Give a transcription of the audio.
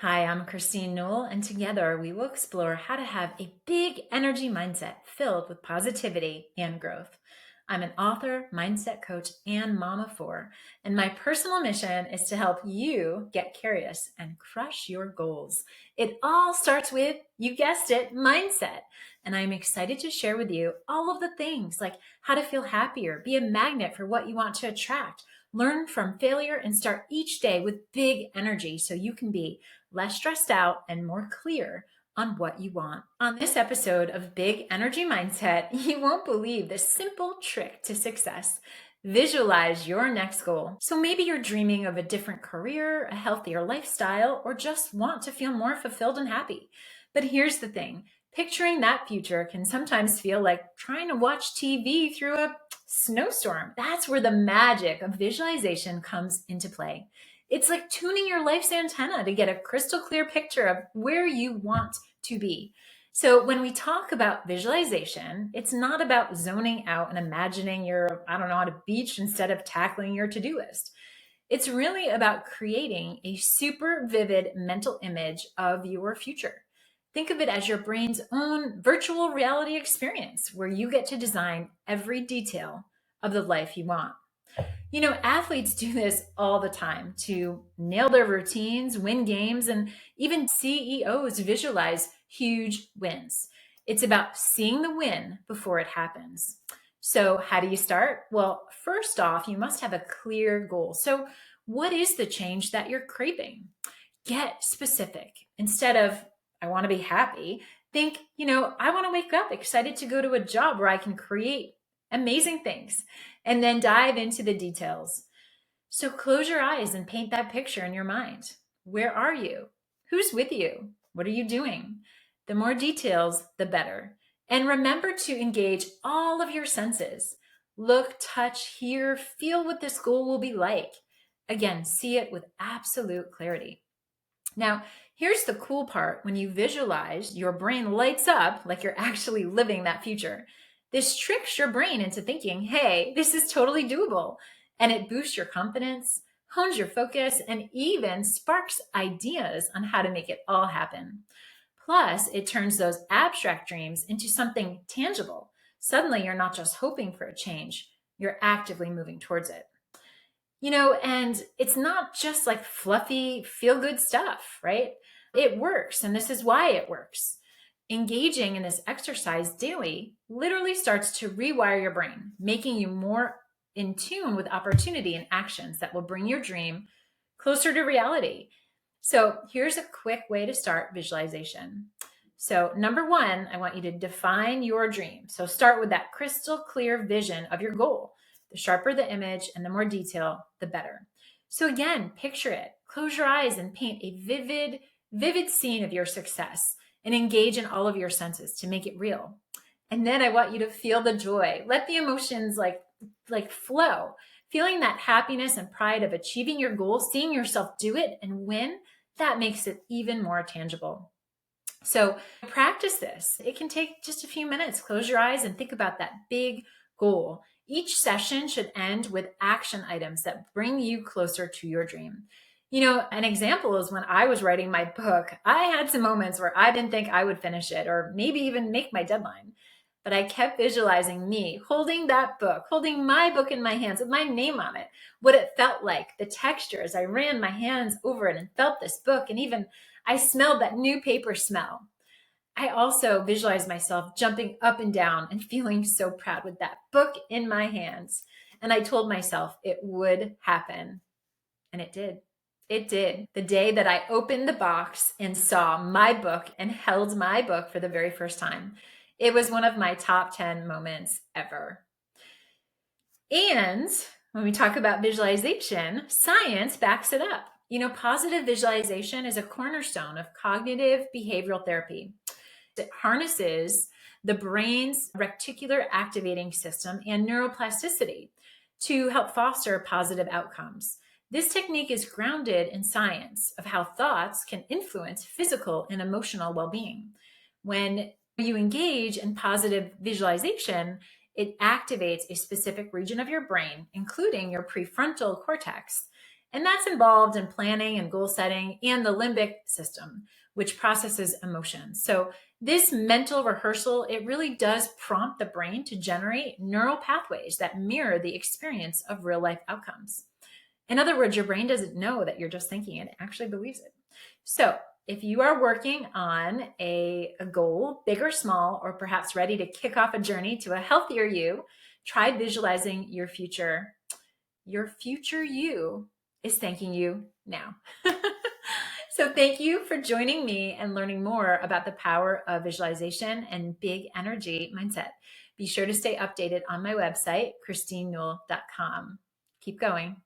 Hi, I'm Kristine Newell, and together we will explore how to have a big energy mindset filled with positivity and growth. I'm an author, mindset coach, and mom of four, and my personal mission is to help you get curious and crush your goals. It all starts with, you guessed it, mindset. And I'm excited to share with you all of the things like how to feel happier, be a magnet for what you want to attract, learn from failure, and start each day with big energy so you can be less stressed out, and more clear on what you want. On this episode of Big Energy Mindset, you won't believe the simple trick to success. Visualize your next goal. So maybe you're dreaming of a different career, a healthier lifestyle, or just want to feel more fulfilled and happy. But here's the thing. Picturing that future can sometimes feel like trying to watch TV through a snowstorm. That's where the magic of visualization comes into play. It's like tuning your life's antenna to get a crystal clear picture of where you want to be. So when we talk about visualization, it's not about zoning out and imagining you're, on a beach instead of tackling your to-do list. It's really about creating a super vivid mental image of your future. Think of it as your brain's own virtual reality experience where you get to design every detail of the life you want. Athletes do this all the time to nail their routines, win games, and even CEOs visualize huge wins. It's about seeing the win before it happens. So, how do you start? Well, first off, you must have a clear goal. So, what is the change that you're craving? Get specific. Instead of, I want to be happy, think, I want to wake up excited to go to a job where I can create amazing things, and then dive into the details. So close your eyes and paint that picture in your mind. Where are you? Who's with you? What are you doing? The more details, the better. And remember to engage all of your senses. Look, touch, hear, feel what this goal will be like. Again, see it with absolute clarity. Now, here's the cool part. When you visualize, your brain lights up like you're actually living that future. This tricks your brain into thinking, hey, this is totally doable. And it boosts your confidence, hones your focus, and even sparks ideas on how to make it all happen. Plus, it turns those abstract dreams into something tangible. Suddenly, you're not just hoping for a change, you're actively moving towards it. And it's not just like fluffy, feel good stuff, right? It works. And this is why it works. Engaging in this exercise daily literally starts to rewire your brain, making you more in tune with opportunity and actions that will bring your dream closer to reality. So here's a quick way to start visualization. So number one, I want you to define your dream. So start with that crystal clear vision of your goal. The sharper the image and the more detail, the better. So again, picture it. Close your eyes and paint a vivid scene of your success and engage in all of your senses to make it real. And then I want you to feel the joy. Let the emotions like flow. Feeling that happiness and pride of achieving your goal, seeing yourself do it and win, that makes it even more tangible. So practice this. It can take just a few minutes. Close your eyes and think about that big goal. Each session should end with action items that bring you closer to your dream. An example is when I was writing my book, I had some moments where I didn't think I would finish it or maybe even make my deadline. But I kept visualizing me holding that book, holding my book in my hands with my name on it, what it felt like, the texture as I ran my hands over it and felt this book. And even I smelled that new paper smell. I also visualized myself jumping up and down and feeling so proud with that book in my hands. And I told myself it would happen. And it did. It did. The day that I opened the box and saw my book and held my book for the very first time, it was one of my top 10 moments ever. And when we talk about visualization, science backs it up. Positive visualization is a cornerstone of cognitive behavioral therapy. It harnesses the brain's reticular activating system and neuroplasticity to help foster positive outcomes. This technique is grounded in science of how thoughts can influence physical and emotional well-being. When you engage in positive visualization, it activates a specific region of your brain, including your prefrontal cortex. And that's involved in planning and goal setting and the limbic system, which processes emotions. So this mental rehearsal, it really does prompt the brain to generate neural pathways that mirror the experience of real life outcomes. In other words, your brain doesn't know that you're just thinking it actually believes it. So if you are working on a goal, big or small, or perhaps ready to kick off a journey to a healthier you, try visualizing your future. Your future you is thanking you now. So thank you for joining me and learning more about the power of visualization and big energy mindset. Be sure to stay updated on my website, KristineNewell.com. Keep going.